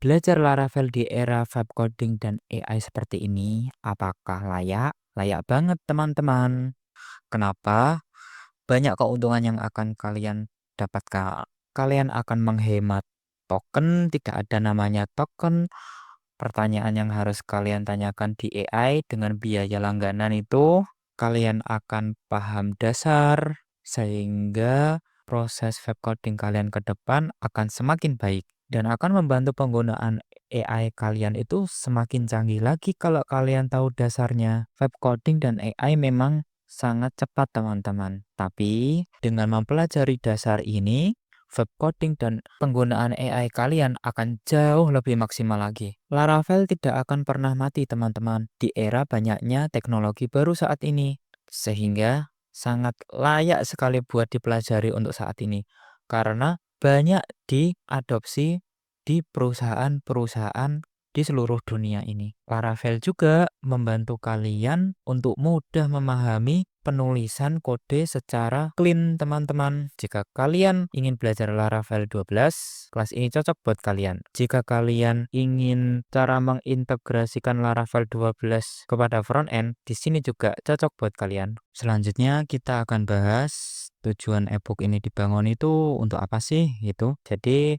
Belajar Laravel di era vibe coding dan AI seperti ini, apakah layak? Layak banget teman-teman. Kenapa? Banyak keuntungan yang akan kalian dapatkan. Kalian akan menghemat token, tidak ada namanya token. Pertanyaan yang harus kalian tanyakan di AI dengan biaya langganan itu, kalian akan paham dasar, sehingga proses web coding kalian ke depan akan semakin baik dan akan membantu penggunaan AI kalian itu semakin canggih lagi kalau kalian tahu dasarnya. Web coding dan AI memang sangat cepat teman-teman. Tapi dengan mempelajari dasar ini, web coding dan penggunaan AI kalian akan jauh lebih maksimal lagi. Laravel tidak akan pernah mati teman-teman di era banyaknya teknologi baru saat ini. Sehingga sangat layak sekali buat dipelajari untuk saat ini. Karena banyak diadopsi di perusahaan-perusahaan di seluruh dunia ini. Laravel juga membantu kalian untuk mudah memahami penulisan kode secara clean, teman-teman. Jika kalian ingin belajar Laravel 12, kelas ini cocok buat kalian. Jika kalian ingin cara mengintegrasikan Laravel 12 kepada front-end, di sini juga cocok buat kalian. Selanjutnya kita akan bahas tujuan ebook ini dibangun itu untuk apa sih gitu. Jadi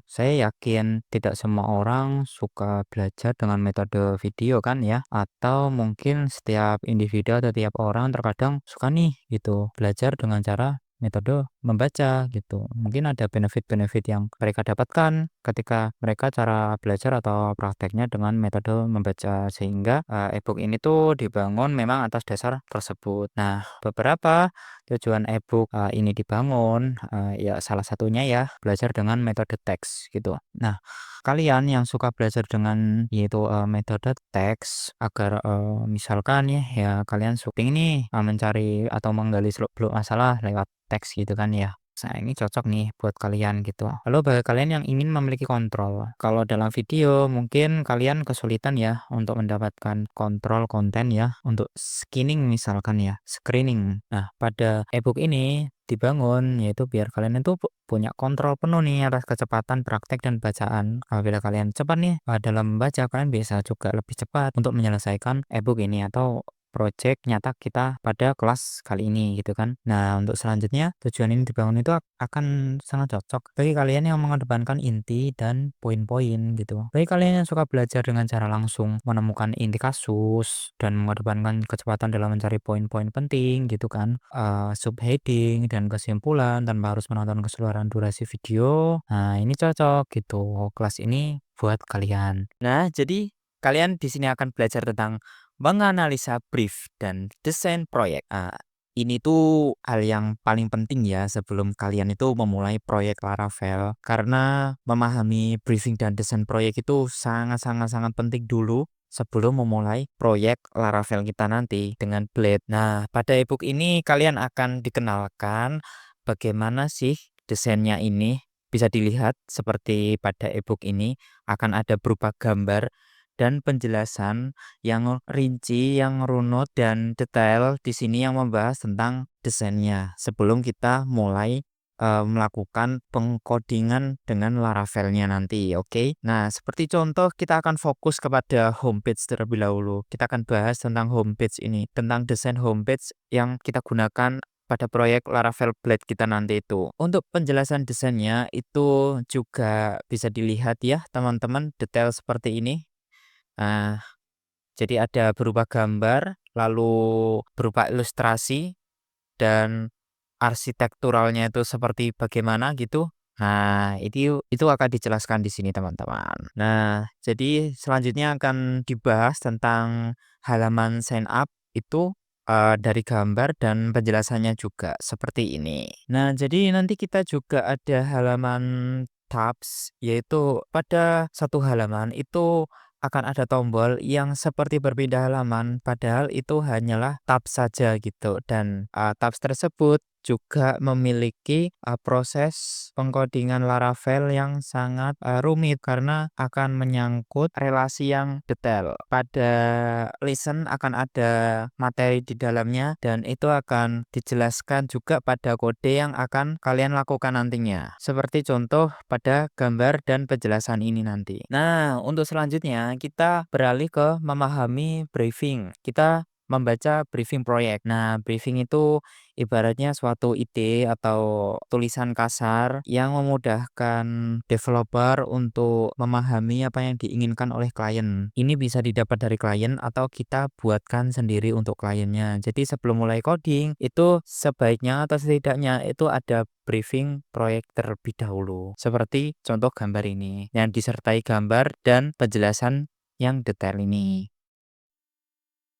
saya yakin tidak semua orang suka belajar dengan metode video kan ya, atau mungkin setiap individu atau tiap orang terkadang suka nih gitu belajar dengan cara metode membaca gitu. Mungkin ada benefit-benefit yang mereka dapatkan ketika mereka cara belajar atau prakteknya dengan metode membaca, sehingga ebook ini tuh dibangun memang atas dasar tersebut. Nah, beberapa tujuan ebook ini dibangun, ya salah satunya ya belajar dengan metode teks gitu. Nah, kalian yang suka belajar dengan yaitu metode teks agar misalkan ya kalian syuting nih mencari atau menggali seluk-beluk masalah lewat teks gitu kan ya. Nah, ini cocok nih buat kalian gitu. Lalu bagi kalian yang ingin memiliki kontrol, kalau dalam video mungkin kalian kesulitan ya untuk mendapatkan kontrol konten ya, untuk skinning misalkan ya, screening. Nah, pada ebook ini dibangun yaitu biar kalian itu punya kontrol penuh nih atas kecepatan praktek dan bacaan. Apabila kalian cepat nih dalam membaca, kalian bisa juga lebih cepat untuk menyelesaikan ebook ini atau project nyata kita pada kelas kali ini gitu kan. Nah, untuk selanjutnya tujuan ini dibangun itu akan sangat cocok bagi kalian yang mengedepankan inti dan poin-poin gitu. Bagi kalian yang suka belajar dengan cara langsung menemukan inti kasus dan mengedepankan kecepatan dalam mencari poin-poin penting gitu kan. Subheading dan kesimpulan tanpa harus menonton keseluruhan durasi video. Nah, ini cocok gitu. Kelas ini buat kalian. Nah, jadi kalian di sini akan belajar tentang menganalisa brief dan desain proyek. Ini tuh hal yang paling penting ya sebelum kalian itu memulai proyek Laravel. Karena memahami briefing dan desain proyek itu sangat-sangat penting dulu sebelum memulai proyek Laravel kita nanti dengan Blade. Nah, pada ebook ini kalian akan dikenalkan bagaimana sih desainnya ini. Bisa dilihat seperti pada ebook ini akan ada berupa gambar dan penjelasan yang rinci, yang runut dan detail di sini yang membahas tentang desainnya sebelum kita mulai melakukan pengkodingan dengan Laravelnya nanti, oke? Nah, seperti contoh kita akan fokus kepada homepage terlebih dahulu. Kita akan bahas tentang homepage ini, tentang desain homepage yang kita gunakan pada proyek Laravel Blade kita nanti itu. Untuk penjelasan desainnya itu juga bisa dilihat ya teman-teman detail seperti ini. Nah, jadi ada berupa gambar, lalu berupa ilustrasi, dan arsitekturalnya itu seperti bagaimana gitu. Nah, itu akan dijelaskan di sini teman-teman. Nah, jadi selanjutnya akan dibahas tentang halaman sign up itu dari gambar dan penjelasannya juga seperti ini. Nah, jadi nanti kita juga ada halaman tabs, yaitu pada satu halaman itu akan ada tombol yang seperti berpindah halaman, padahal itu hanyalah tab saja gitu. Dan tabs tersebut juga memiliki proses pengkodingan Laravel yang sangat rumit karena akan menyangkut relasi yang detail. Pada listen akan ada materi di dalamnya dan itu akan dijelaskan juga pada kode yang akan kalian lakukan nantinya. Seperti contoh pada gambar dan penjelasan ini nanti. Nah, untuk selanjutnya kita beralih ke memahami briefing. Kita membaca briefing proyek. Nah, briefing itu ibaratnya suatu ide atau tulisan kasar yang memudahkan developer untuk memahami apa yang diinginkan oleh klien. Ini bisa didapat dari klien atau kita buatkan sendiri untuk kliennya. Jadi sebelum mulai coding, itu sebaiknya atau setidaknya itu ada briefing proyek terlebih dahulu. Seperti contoh gambar ini, yang disertai gambar dan penjelasan yang detail ini.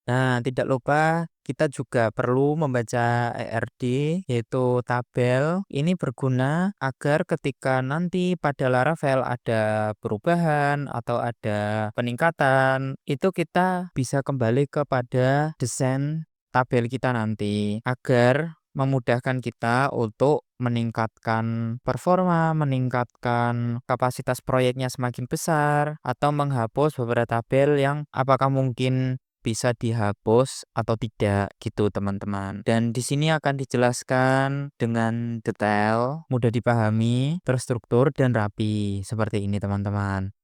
Nah, tidak lupa kita juga perlu membaca ERD, yaitu tabel. Ini berguna agar ketika nanti pada Laravel ada perubahan atau ada peningkatan, itu kita bisa kembali kepada desain tabel kita nanti agar memudahkan kita untuk meningkatkan performa, meningkatkan kapasitas proyeknya semakin besar, atau menghapus beberapa tabel yang apakah mungkin bisa dihapus atau tidak gitu teman-teman. Dan di sini akan dijelaskan dengan detail, mudah dipahami, terstruktur dan rapi seperti ini teman-teman.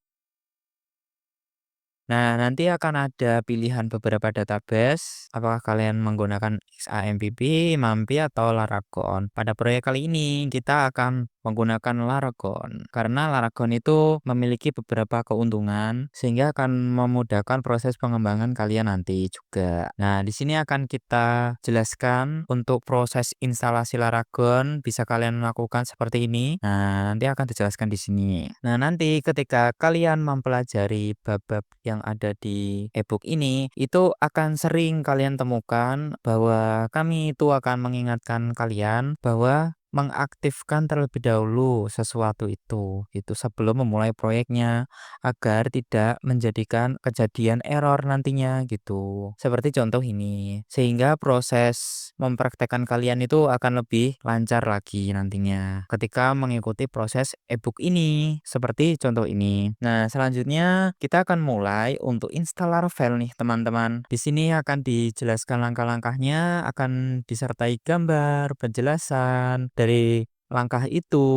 Nah, nanti akan ada pilihan beberapa database, apakah kalian menggunakan XAMPP, MAMPI, atau Laragon. Pada proyek kali ini, kita akan menggunakan Laragon, karena Laragon itu memiliki beberapa keuntungan, sehingga akan memudahkan proses pengembangan kalian nanti juga. Nah, di sini akan kita jelaskan untuk proses instalasi Laragon, bisa kalian lakukan seperti ini. Nah, nanti akan dijelaskan di sini. Nah, nanti ketika kalian mempelajari bab-bab yang ada di ebook ini, itu akan sering kalian temukan bahwa kami itu akan mengingatkan kalian bahwa mengaktifkan terlebih dahulu sesuatu itu sebelum memulai proyeknya agar tidak menjadikan kejadian error nantinya gitu. Seperti contoh ini, sehingga proses mempraktekkan kalian itu akan lebih lancar lagi nantinya ketika mengikuti proses ebook ini, seperti contoh ini. Nah, selanjutnya kita akan mulai untuk install Laravel nih teman-teman. Di sini akan dijelaskan langkah-langkahnya, akan disertai gambar, penjelasan dari langkah itu,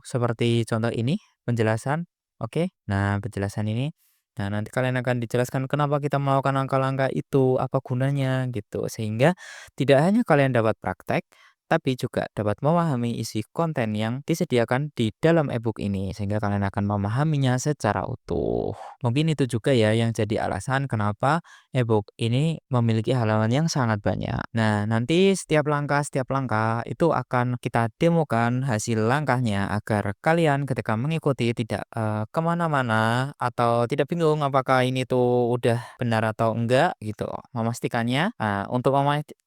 seperti contoh ini, penjelasan. Oke, nah penjelasan ini. Nah, nanti kalian akan dijelaskan kenapa kita melakukan langkah-langkah itu, apa gunanya gitu. Sehingga tidak hanya kalian dapat praktek, tapi juga dapat memahami isi konten yang disediakan di dalam ebook ini, sehingga kalian akan memahaminya secara utuh. Mungkin itu juga ya yang jadi alasan kenapa ebook ini memiliki halaman yang sangat banyak. Nah, nanti setiap langkah itu akan kita demokan hasil langkahnya agar kalian ketika mengikuti tidak kemana-mana atau tidak bingung apakah ini tuh udah benar atau enggak gitu. Memastikannya,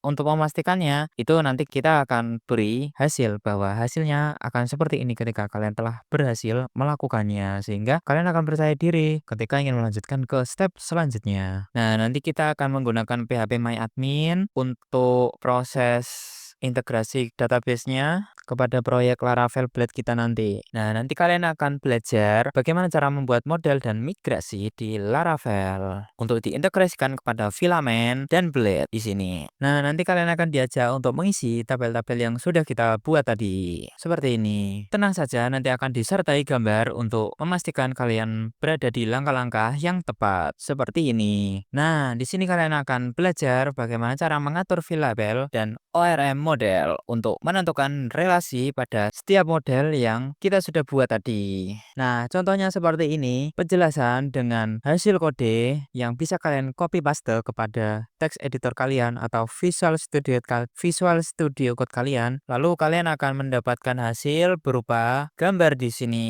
untuk memastikannya itu nanti kita akan beri hasil bahwa hasilnya akan seperti ini ketika kalian telah berhasil melakukannya, sehingga kalian akan percaya diri ketika ingin melanjutkan ke step selanjutnya. Nah, nanti kita akan menggunakan PHP-MyAdmin untuk proses integrasi database-nya kepada proyek Laravel Blade kita nanti. Nah, nanti kalian akan belajar bagaimana cara membuat model dan migrasi di Laravel untuk diintegrasikan kepada Filament dan Blade di sini. Nah, nanti kalian akan diajak untuk mengisi tabel-tabel yang sudah kita buat tadi. Seperti ini. Tenang saja, nanti akan disertai gambar untuk memastikan kalian berada di langkah-langkah yang tepat. Seperti ini. Nah, di sini kalian akan belajar bagaimana cara mengatur filabel dan ORM model untuk menentukan relasi pada setiap model yang kita sudah buat tadi. Nah, contohnya seperti ini, penjelasan dengan hasil kode yang bisa kalian copy paste kepada text editor kalian atau Visual Studio Code kalian, lalu kalian akan mendapatkan hasil berupa gambar di sini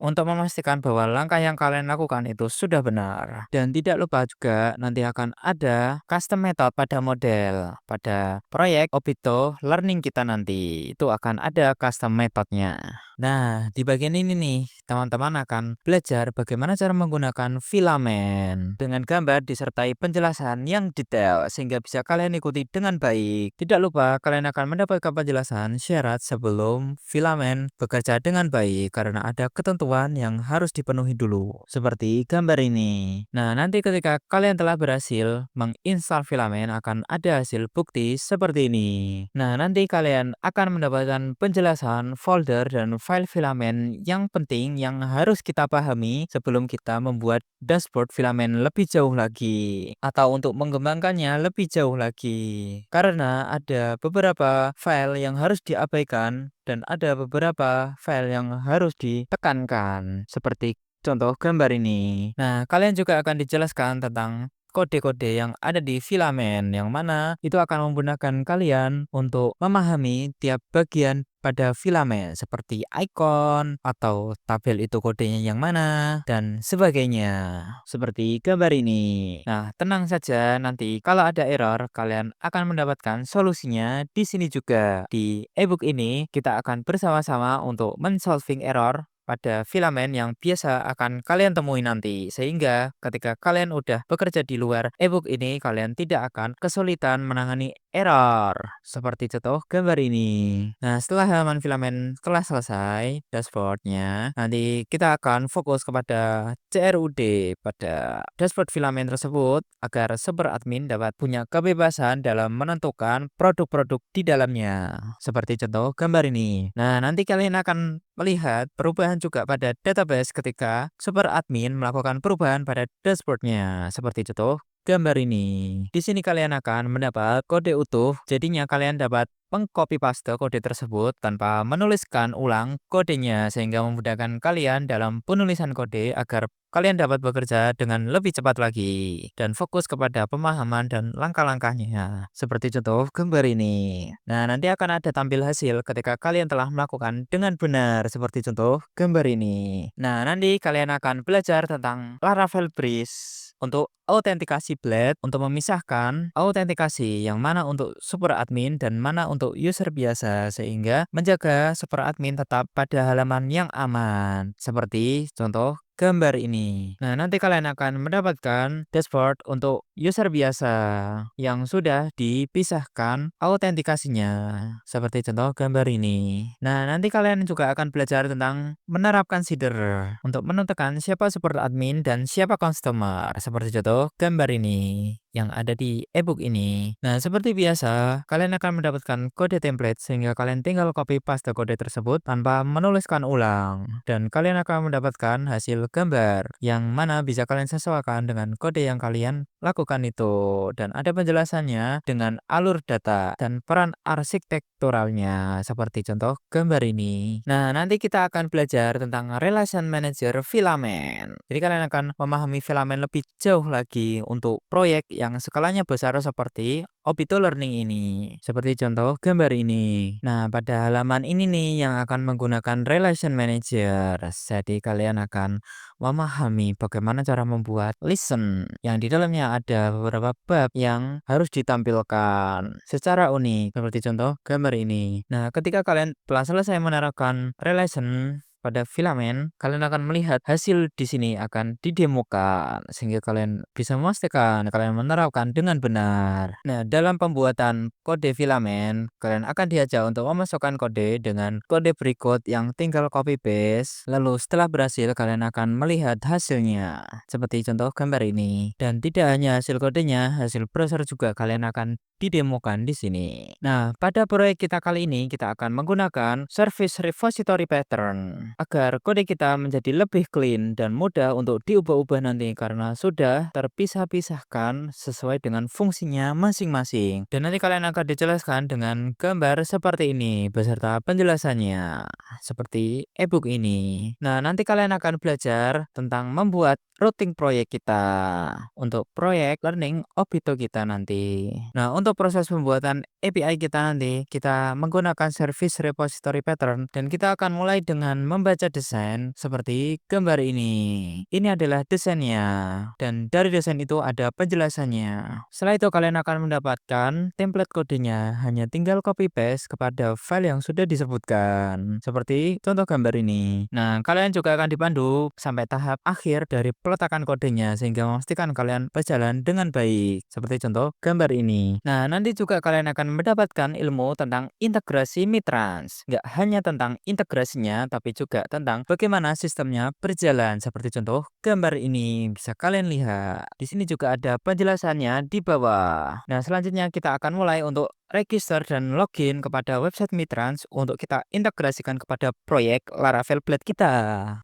untuk memastikan bahwa langkah yang kalian lakukan itu sudah benar. Dan tidak lupa juga nanti akan ada custom method pada model, pada proyek Obito Learning kita nanti. Itu akan ada custom methodnya. Nah, di bagian ini nih, teman-teman akan belajar bagaimana cara menggunakan filamen dengan gambar disertai penjelasan yang detail sehingga bisa kalian ikuti dengan baik. Tidak lupa kalian akan mendapatkan penjelasan syarat sebelum filamen bekerja dengan baik karena ada ketentuan yang harus dipenuhi dulu, seperti gambar ini. Nah, nanti ketika kalian telah berhasil menginstal filamen akan ada hasil bukti seperti ini. Nah, nanti kalian akan mendapatkan penjelasan folder dan file filamen yang penting yang harus kita pahami sebelum kita membuat dashboard filamen lebih jauh lagi atau untuk mengembangkannya lebih jauh lagi. Karena ada beberapa file yang harus diabaikan dan ada beberapa file yang harus ditekankan seperti contoh gambar ini. Nah, kalian juga akan dijelaskan tentang kode-kode yang ada di filamen yang mana itu akan memudahkan kalian untuk memahami tiap bagian pada filamen seperti icon atau tabel itu kodenya yang mana dan sebagainya seperti gambar ini. Nah, tenang saja nanti kalau ada error kalian akan mendapatkan solusinya di sini juga. Di ebook ini kita akan bersama-sama untuk men-solving error pada filamen yang biasa akan kalian temui nanti. Sehingga ketika kalian udah bekerja di luar ebook ini, kalian tidak akan kesulitan menangani error. Seperti contoh gambar ini. Nah, setelah halaman filamen telah selesai, dashboardnya, nanti kita akan fokus kepada CRUD pada dashboard filamen tersebut agar super admin dapat punya kebebasan dalam menentukan produk-produk di dalamnya. Seperti contoh gambar ini. Nah, nanti kalian akan melihat perubahan juga pada database ketika super admin melakukan perubahan pada dashboardnya. Seperti contoh gambar ini. Di sini kalian akan mendapat kode utuh, jadinya kalian dapat mengcopy paste kode tersebut tanpa menuliskan ulang kodenya sehingga memudahkan kalian dalam penulisan kode agar kalian dapat bekerja dengan lebih cepat lagi dan fokus kepada pemahaman dan langkah-langkahnya. Seperti contoh gambar ini. Nah, nanti akan ada tampil hasil ketika kalian telah melakukan dengan benar seperti contoh gambar ini. Nah, nanti kalian akan belajar tentang Laravel Bridge untuk autentikasi blade untuk memisahkan autentikasi yang mana untuk super admin dan mana untuk user biasa sehingga menjaga super admin tetap pada halaman yang aman seperti contoh gambar ini. Nah, nanti kalian akan mendapatkan dashboard untuk user biasa yang sudah dipisahkan autentikasinya seperti contoh gambar ini. Nah, nanti kalian juga akan belajar tentang menerapkan seeder untuk menentukan siapa super admin dan siapa customer seperti contoh gambar ini yang ada di ebook ini. Nah, seperti biasa, kalian akan mendapatkan kode template sehingga kalian tinggal copy paste kode tersebut tanpa menuliskan ulang. Dan kalian akan mendapatkan hasil gambar yang mana bisa kalian sesuaikan dengan kode yang kalian lakukan itu. Dan ada penjelasannya dengan alur data dan peran arsitekturalnya seperti contoh gambar ini. Nah, nanti kita akan belajar tentang relation manager filamen. Jadi kalian akan memahami filamen lebih jauh lagi untuk proyek yang skalanya besar seperti Obito Learning ini. Seperti contoh gambar ini. Nah, pada halaman ini nih yang akan menggunakan relation manager. Jadi kalian akan memahami bagaimana cara membuat listen yang di dalamnya ada beberapa bab yang harus ditampilkan secara unik seperti contoh gambar ini. Nah, ketika kalian telah selesai menerapkan relation pada filamen, kalian akan melihat hasil di sini akan didemokan sehingga kalian bisa memastikan kalian menerapkan dengan benar. Nah, dalam pembuatan kode filamen, kalian akan diajak untuk memasukkan kode dengan kode berikut yang tinggal copy paste. Lalu setelah berhasil, kalian akan melihat hasilnya seperti contoh gambar ini. Dan tidak hanya hasil kodenya, hasil browser juga kalian akan didemokan di sini. Nah, pada proyek kita kali ini kita akan menggunakan service repository pattern agar kode kita menjadi lebih clean dan mudah untuk diubah-ubah nanti karena sudah terpisah-pisahkan sesuai dengan fungsinya masing-masing. Dan nanti kalian akan dijelaskan dengan gambar seperti ini beserta penjelasannya seperti ebook ini. Nah, nanti kalian akan belajar tentang membuat routing proyek kita untuk proyek learning Obito kita nanti. Nah, untuk proses pembuatan API kita nanti kita menggunakan service repository pattern dan kita akan mulai dengan membaca desain seperti gambar ini. Ini adalah desainnya, dan dari desain itu ada penjelasannya. Setelah itu kalian akan mendapatkan template kodenya, hanya tinggal copy paste kepada file yang sudah disebutkan, seperti contoh gambar ini. Nah, kalian juga akan dipandu sampai tahap akhir dari peletakan kodenya, sehingga memastikan kalian berjalan dengan baik, seperti contoh gambar ini. Nah, nanti juga kalian akan mendapatkan ilmu tentang integrasi Mitrans. Nggak hanya tentang integrasinya, tapi juga tentang bagaimana sistemnya berjalan, seperti contoh gambar ini. Bisa kalian lihat. Di sini juga ada penjelasannya di bawah. Nah, selanjutnya kita akan mulai untuk register dan login kepada website Mitrans untuk kita integrasikan kepada proyek Laravel Blade kita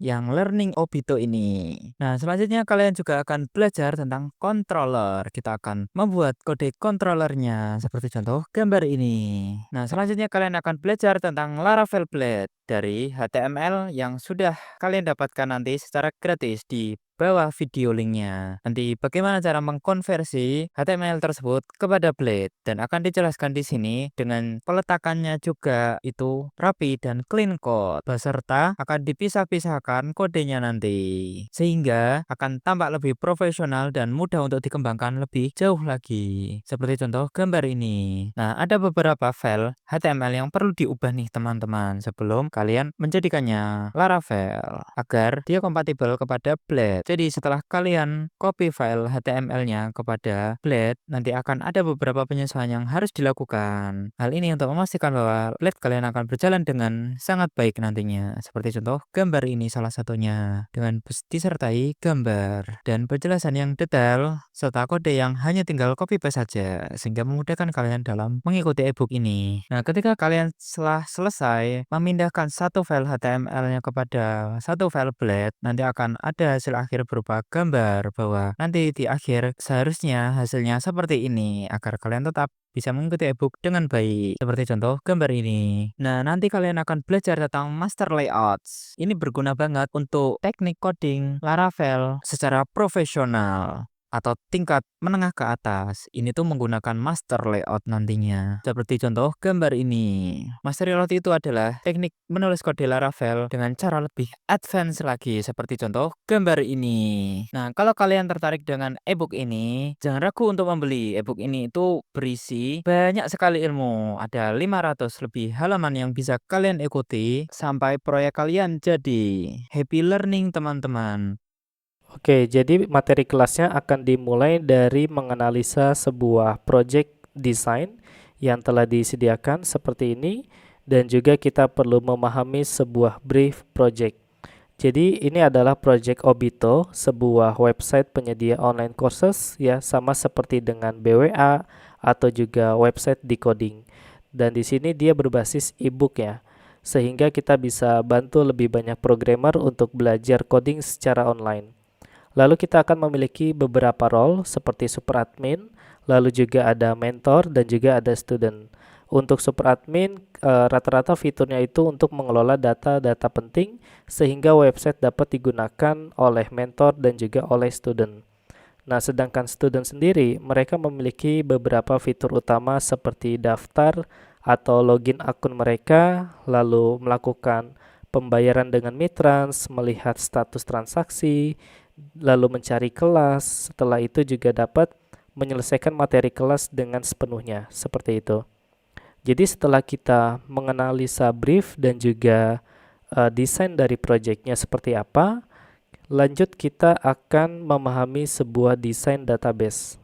yang Learning Obito ini. Nah, selanjutnya kalian juga akan belajar tentang controller. Kita akan membuat kode controllernya seperti contoh gambar ini. Nah, selanjutnya kalian akan belajar tentang Laravel Blade dari HTML yang sudah kalian dapatkan nanti secara gratis di bawah video linknya. Nanti bagaimana cara mengkonversi HTML tersebut kepada Blade, dan akan dijelaskan di sini dengan peletakannya juga itu rapi dan clean code, beserta akan dipisah-pisahkan kodenya nanti, sehingga akan tampak lebih profesional dan mudah untuk dikembangkan lebih jauh lagi, seperti contoh gambar ini. Nah, ada beberapa file HTML yang perlu diubah nih teman-teman sebelum kalian menjadikannya Laravel agar dia kompatibel kepada Blade. Jadi setelah kalian copy file HTML-nya kepada Blade, nanti akan ada beberapa penyesuaian yang harus dilakukan. Hal ini untuk memastikan bahwa Blade kalian akan berjalan dengan sangat baik nantinya. Seperti contoh gambar ini salah satunya, dengan disertai gambar dan penjelasan yang detail serta kode yang hanya tinggal copy paste saja, sehingga memudahkan kalian dalam mengikuti ebook ini. Nah, ketika kalian setelah selesai memindahkan satu file HTML-nya kepada satu file Blade, nanti akan ada hasil akhir berupa gambar, bahwa nanti di akhir seharusnya hasilnya seperti ini agar kalian tetap bisa mengikuti ebook dengan baik, seperti contoh gambar ini. Nah, nanti kalian akan belajar tentang master layouts. Ini berguna banget untuk teknik coding Laravel secara profesional atau tingkat menengah ke atas. Ini tuh menggunakan master layout nantinya, seperti contoh gambar ini. Master layout itu adalah teknik menulis kode Laravel dengan cara lebih advance lagi, seperti contoh gambar ini. Nah, kalau kalian tertarik dengan ebook ini, jangan ragu untuk membeli. Ebook ini itu berisi banyak sekali ilmu. Ada 500 lebih halaman yang bisa kalian ikuti sampai proyek kalian jadi. Happy learning teman-teman. Oke, jadi materi kelasnya akan dimulai dari menganalisa sebuah project design yang telah disediakan seperti ini, dan juga kita perlu memahami sebuah brief project. Jadi ini adalah project Obito, sebuah website penyedia online courses ya, sama seperti dengan BWA atau juga website decoding. Dan di sini dia berbasis ebook ya, sehingga kita bisa bantu lebih banyak programmer untuk belajar coding secara online. Lalu kita akan memiliki beberapa role seperti super admin, lalu juga ada mentor dan juga ada student. Untuk super admin, rata-rata fiturnya itu untuk mengelola data-data penting sehingga website dapat digunakan oleh mentor dan juga oleh student. Nah, sedangkan student sendiri, mereka memiliki beberapa fitur utama seperti daftar atau login akun mereka, lalu melakukan pembayaran dengan Mitrans, melihat status transaksi, lalu mencari kelas. Setelah itu juga dapat menyelesaikan materi kelas dengan sepenuhnya, seperti itu. Jadi setelah kita menganalisa brief dan juga desain dari proyeknya seperti apa, lanjut kita akan memahami sebuah desain database.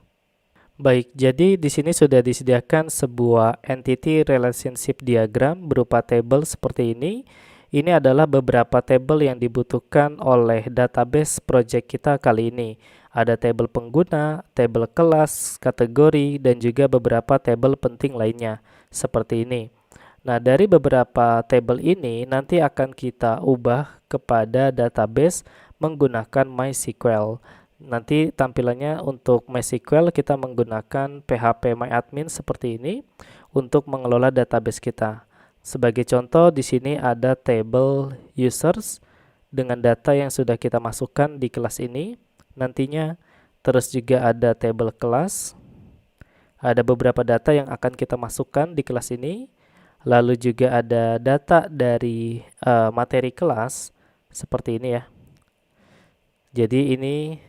Baik, jadi di sini sudah disediakan sebuah entity relationship diagram berupa table seperti ini. Ini adalah beberapa table yang dibutuhkan oleh database project kita kali ini. Ada table pengguna, table kelas, kategori, dan juga beberapa table penting lainnya, seperti ini. Nah, dari beberapa table ini nanti akan kita ubah kepada database menggunakan MySQL. Nanti tampilannya untuk MySQL kita menggunakan PHP MyAdmin seperti ini untuk mengelola database kita. Sebagai contoh, di sini ada table users dengan data yang sudah kita masukkan di kelas ini nantinya. Terus juga ada table kelas. Ada beberapa data yang akan kita masukkan di kelas ini. Lalu juga ada data dari materi kelas seperti ini ya. Jadi ini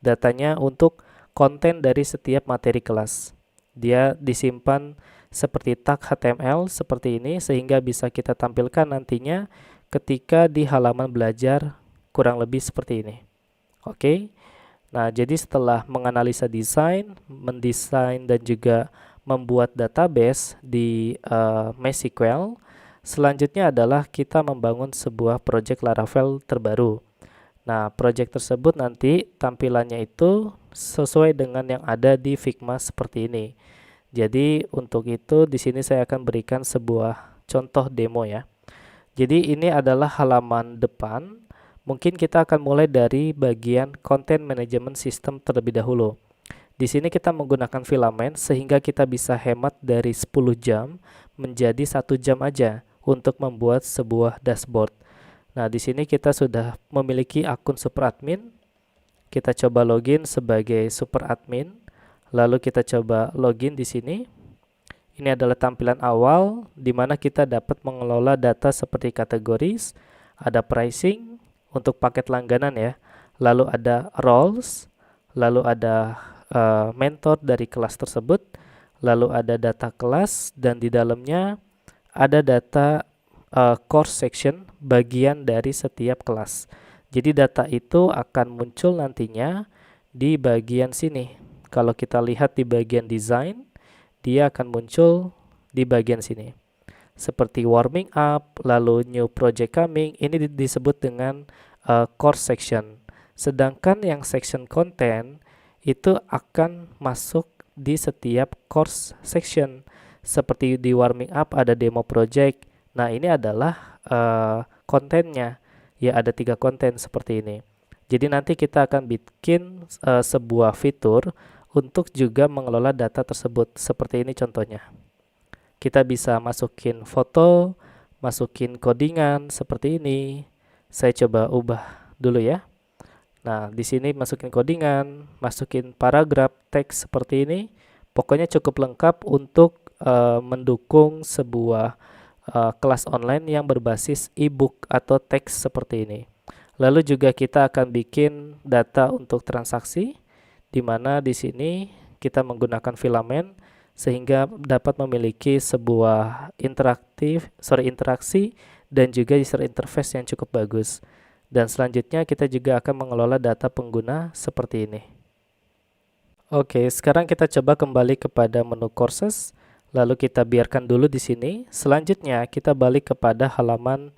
datanya untuk konten dari setiap materi kelas. Dia disimpan seperti tag HTML seperti ini sehingga bisa kita tampilkan nantinya ketika di halaman belajar kurang lebih seperti ini. Oke. Nah, jadi setelah menganalisa desain, mendesain dan juga membuat database di MySQL, selanjutnya adalah kita membangun sebuah project Laravel terbaru. Nah, project tersebut nanti tampilannya itu sesuai dengan yang ada di Figma seperti ini. Jadi untuk itu di sini saya akan berikan sebuah contoh demo ya. Jadi ini adalah halaman depan. Mungkin kita akan mulai dari bagian Content Management System terlebih dahulu. Di sini kita menggunakan filament sehingga kita bisa hemat dari 10 jam menjadi 1 jam aja untuk membuat sebuah dashboard. Nah, di sini kita sudah memiliki akun super admin. Kita coba login sebagai super admin. Lalu kita coba login di sini. Ini adalah tampilan awal di mana kita dapat mengelola data seperti kategoris, ada pricing untuk paket langganan ya. Lalu ada roles, lalu ada mentor dari kelas tersebut, lalu ada data kelas dan di dalamnya ada data course section bagian dari setiap kelas. Jadi data itu akan muncul nantinya di bagian sini. Kalau kita lihat di bagian design, dia akan muncul di bagian sini. Seperti warming up, lalu new project coming, ini disebut dengan course section. Sedangkan yang section content itu akan masuk di setiap course section. Seperti di warming up ada demo project. Nah, ini adalah kontennya. Ya, ada 3 konten seperti ini. Jadi nanti kita akan bikin sebuah fitur untuk juga mengelola data tersebut. Seperti ini contohnya. Kita bisa masukin foto, masukin codingan seperti ini. Saya coba ubah dulu ya. Nah, di sini masukin codingan, masukin paragraf teks seperti ini. Pokoknya cukup lengkap untuk mendukung sebuah kelas online yang berbasis e-book atau teks seperti ini. Lalu juga kita akan bikin data untuk transaksi, di mana di sini kita menggunakan filament sehingga dapat memiliki sebuah interaksi dan juga user interface yang cukup bagus. Dan selanjutnya kita juga akan mengelola data pengguna seperti ini. Oke, sekarang kita coba kembali kepada menu courses. Lalu kita biarkan dulu di sini. Selanjutnya kita balik kepada halaman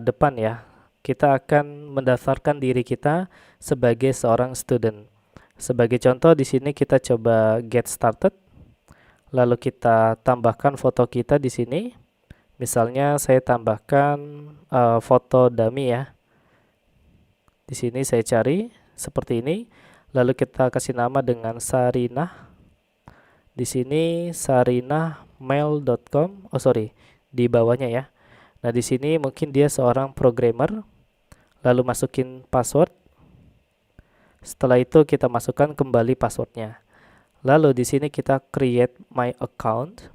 depan ya. Kita akan mendaftarkan diri kita sebagai seorang student. Sebagai contoh di sini kita coba get started. Lalu kita tambahkan foto kita di sini. Misalnya saya tambahkan foto dummy ya. Di sini saya cari seperti ini. Lalu kita kasih nama dengan Sarinah. Di sini sarinahmail.com. Oh sorry, di bawahnya ya. Nah, di sini mungkin dia seorang programmer. Lalu masukin password. Setelah itu kita masukkan kembali passwordnya. Lalu di sini kita create my account.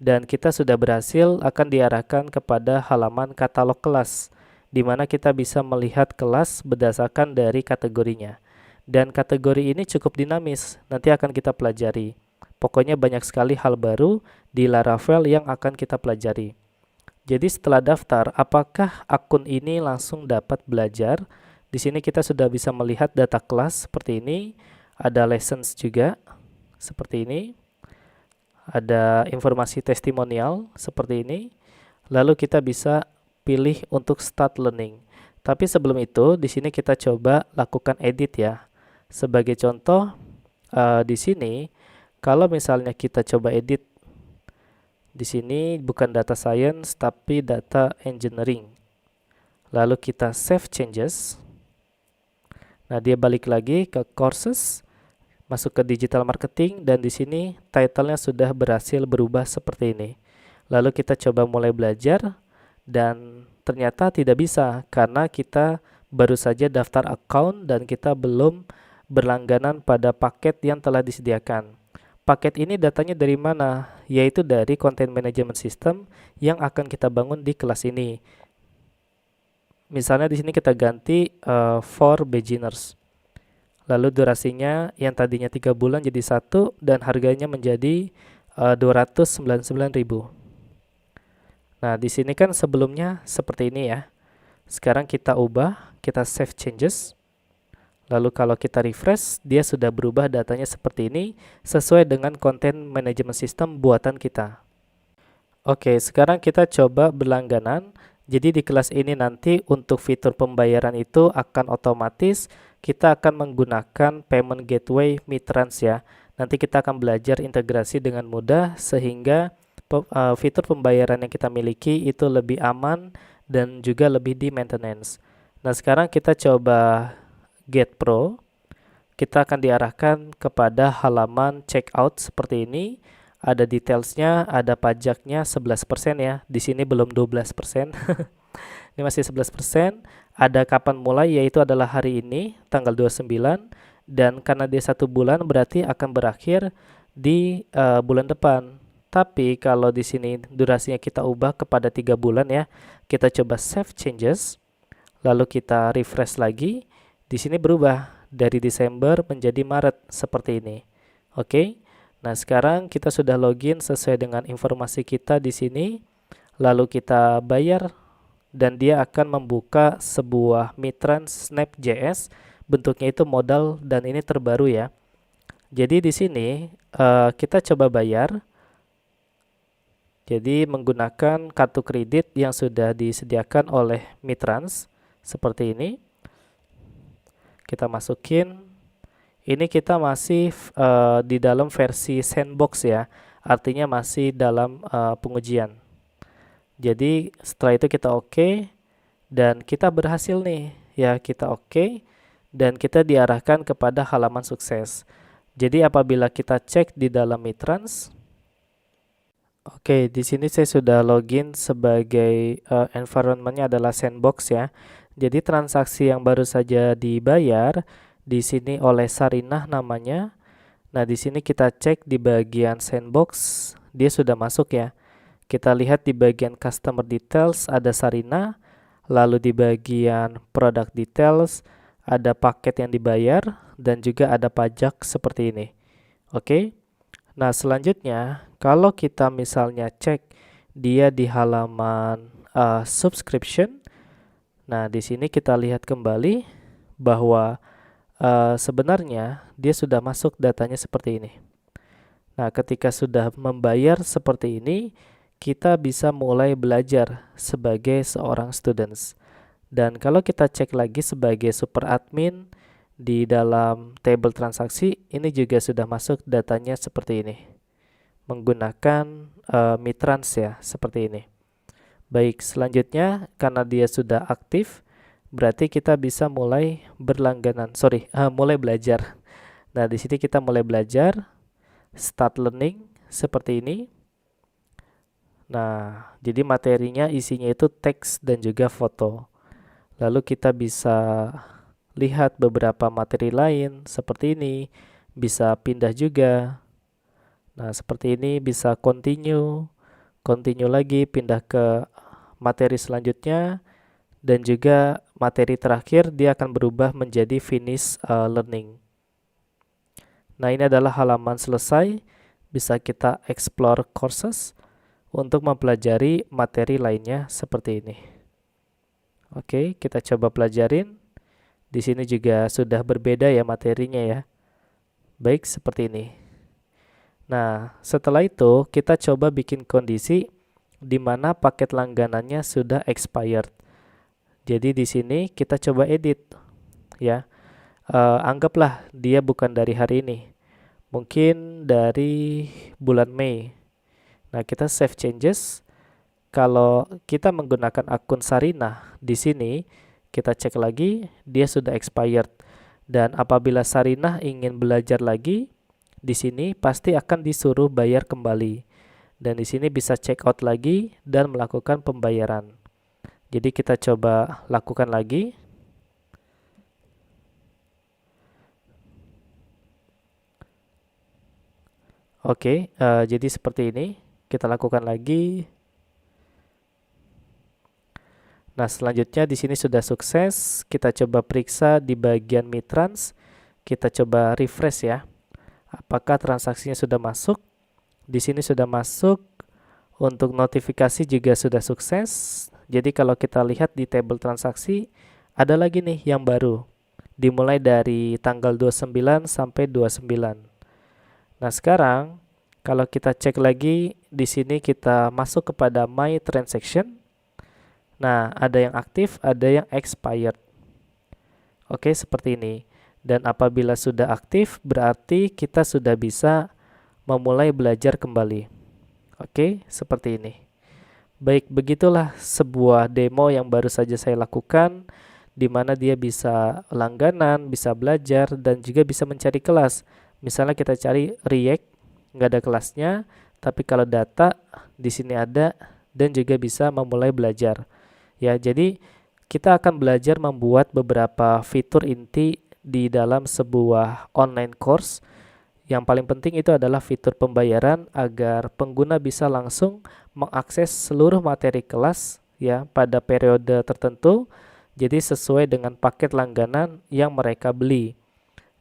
Dan kita sudah berhasil akan diarahkan kepada halaman katalog kelas, di mana kita bisa melihat kelas berdasarkan dari kategorinya. Dan kategori ini cukup dinamis, nanti akan kita pelajari. Pokoknya banyak sekali hal baru di Laravel yang akan kita pelajari. Jadi setelah daftar, apakah akun ini langsung dapat belajar? Di sini kita sudah bisa melihat data kelas seperti ini, ada lessons juga seperti ini, ada informasi testimonial seperti ini, lalu kita bisa pilih untuk start learning. Tapi sebelum itu, di sini kita coba lakukan edit ya. Sebagai contoh, di sini kalau misalnya kita coba edit, di sini bukan data science tapi data engineering. Lalu kita save changes. Nah, dia balik lagi ke courses, masuk ke digital marketing dan di sini title-nya sudah berhasil berubah seperti ini. Lalu kita coba mulai belajar dan ternyata tidak bisa karena kita baru saja daftar account dan kita belum berlangganan pada paket yang telah disediakan. paket ini datanya dari mana? Yaitu dari Content Management System yang akan kita bangun di kelas ini. Misalnya di sini kita ganti for beginners. Lalu durasinya yang tadinya 3 bulan jadi 1 dan harganya menjadi 299.000. Nah, di sini kan sebelumnya seperti ini ya. Sekarang kita ubah, kita save changes. Lalu kalau kita refresh, dia sudah berubah datanya seperti ini sesuai dengan Content Management System buatan kita. Oke, sekarang kita coba berlangganan. Jadi di kelas ini nanti untuk fitur pembayaran itu akan otomatis kita akan menggunakan payment gateway Mitrans ya. Nanti kita akan belajar integrasi dengan mudah sehingga fitur pembayaran yang kita miliki itu lebih aman dan juga lebih di maintenance. Nah, sekarang kita coba Get Pro. Kita akan diarahkan kepada halaman checkout seperti ini. Ada detailsnya, ada pajaknya 11% ya. Di sini belum 12%. Ini masih 11%. Ada kapan mulai, yaitu adalah hari ini, tanggal 29. Dan karena dia 1 bulan, berarti akan berakhir di bulan depan. Tapi kalau di sini durasinya kita ubah kepada 3 bulan ya. Kita coba save changes. Lalu kita refresh lagi. Di sini berubah dari Desember menjadi Maret seperti ini. Oke. Nah, sekarang kita sudah login sesuai dengan informasi kita di sini. Lalu kita bayar dan dia akan membuka sebuah Mitrans Snap.js. Bentuknya itu modal dan ini terbaru ya. Jadi di sini kita coba bayar. Jadi menggunakan kartu kredit yang sudah disediakan oleh Mitrans seperti ini. Kita masukin. Ini kita masih di dalam versi sandbox ya, artinya masih dalam pengujian. Jadi setelah itu kita oke dan kita berhasil nih ya, kita oke dan kita diarahkan kepada halaman sukses. Jadi apabila kita cek di dalam Mitrans, oke, di sini saya sudah login sebagai environment-nya adalah sandbox ya. Jadi transaksi yang baru saja dibayar di sini oleh Sarinah namanya. Nah, di sini kita cek di bagian sandbox, dia sudah masuk ya. Kita lihat di bagian customer details ada Sarinah, lalu di bagian product details ada paket yang dibayar dan juga ada pajak seperti ini. Oke. Nah, selanjutnya kalau kita misalnya cek dia di halaman subscription. Nah, di sini kita lihat kembali bahwa sebenarnya dia sudah masuk datanya seperti ini. Nah, ketika sudah membayar seperti ini, kita bisa mulai belajar sebagai seorang students. Dan kalau kita cek lagi sebagai super admin di dalam table transaksi, ini juga sudah masuk datanya seperti ini. Menggunakan Mitrans ya, seperti ini. Baik, selanjutnya karena dia sudah aktif, berarti kita bisa mulai mulai belajar. Nah, di sini kita mulai belajar, start learning seperti ini. Nah, jadi materinya isinya itu teks dan juga foto. Lalu kita bisa lihat beberapa materi lain seperti ini, bisa pindah juga. Nah, seperti ini bisa continue lagi, pindah ke materi selanjutnya. Dan juga materi terakhir dia akan berubah menjadi finish learning. Nah, ini adalah halaman selesai. Bisa kita explore courses untuk mempelajari materi lainnya seperti ini. Oke, kita coba pelajarin. Di sini juga sudah berbeda ya materinya ya. Baik, seperti ini. Nah, setelah itu kita coba bikin kondisi di mana paket langganannya sudah expired. Jadi di sini kita coba edit ya. Anggaplah dia bukan dari hari ini. Mungkin dari bulan Mei. Nah, kita save changes. Kalau kita menggunakan akun Sarinah di sini, kita cek lagi dia sudah expired. Dan apabila Sarinah ingin belajar lagi, di sini pasti akan disuruh bayar kembali. Dan di sini bisa check out lagi dan melakukan pembayaran. Jadi kita coba lakukan lagi. Oke, jadi seperti ini. Kita lakukan lagi. Nah, selanjutnya di sini sudah sukses. Kita coba periksa di bagian Mitrans. Kita coba refresh ya. Apakah transaksinya sudah masuk? Di sini sudah masuk. Untuk notifikasi juga sudah sukses. Jadi kalau kita lihat di table transaksi, ada lagi nih yang baru. Dimulai dari tanggal 29 sampai 29. Nah, sekarang kalau kita cek lagi di sini kita masuk kepada My Transaction. Nah, ada yang aktif, ada yang expired. Oke, seperti ini. Dan apabila sudah aktif, berarti kita sudah bisa memulai belajar kembali. Oke, seperti ini. Baik, begitulah sebuah demo yang baru saja saya lakukan, di mana dia bisa langganan, bisa belajar, dan juga bisa mencari kelas. Misalnya kita cari React, nggak ada kelasnya, tapi kalau data di sini ada, dan juga bisa memulai belajar. Ya, jadi kita akan belajar membuat beberapa fitur inti di dalam sebuah online course. Yang paling penting itu adalah fitur pembayaran agar pengguna bisa langsung mengakses seluruh materi kelas ya pada periode tertentu. Jadi sesuai dengan paket langganan yang mereka beli.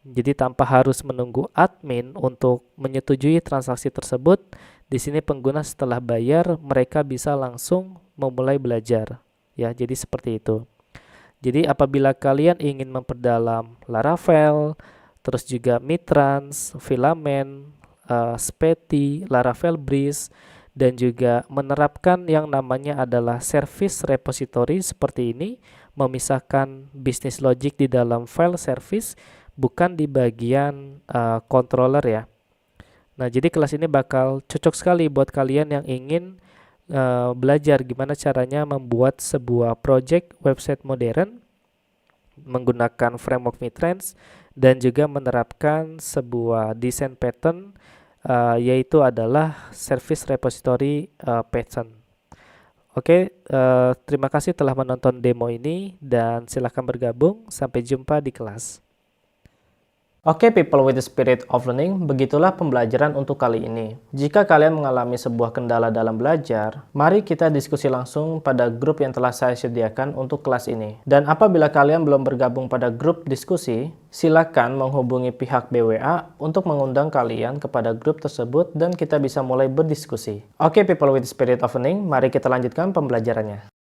Jadi tanpa harus menunggu admin untuk menyetujui transaksi tersebut, di sini pengguna setelah bayar mereka bisa langsung memulai belajar. Ya, jadi seperti itu. Jadi apabila kalian ingin memperdalam Laravel, terus juga Mitrans, Filament, Speti, Laravel Breeze, dan juga menerapkan yang namanya adalah service repository seperti ini, memisahkan business logic di dalam file service, bukan di bagian controller ya. Nah, jadi kelas ini bakal cocok sekali buat kalian yang ingin belajar gimana caranya membuat sebuah project website modern menggunakan framework Mitrans dan juga menerapkan sebuah desain pattern yaitu adalah service repository pattern. Oke, terima kasih telah menonton demo ini dan silakan bergabung. Sampai jumpa di kelas. Oke, people with the spirit of learning, begitulah pembelajaran untuk kali ini. Jika kalian mengalami sebuah kendala dalam belajar, mari kita diskusi langsung pada grup yang telah saya sediakan untuk kelas ini. Dan apabila kalian belum bergabung pada grup diskusi, silakan menghubungi pihak BWA untuk mengundang kalian kepada grup tersebut dan kita bisa mulai berdiskusi. Oke, people with the spirit of learning, mari kita lanjutkan pembelajarannya.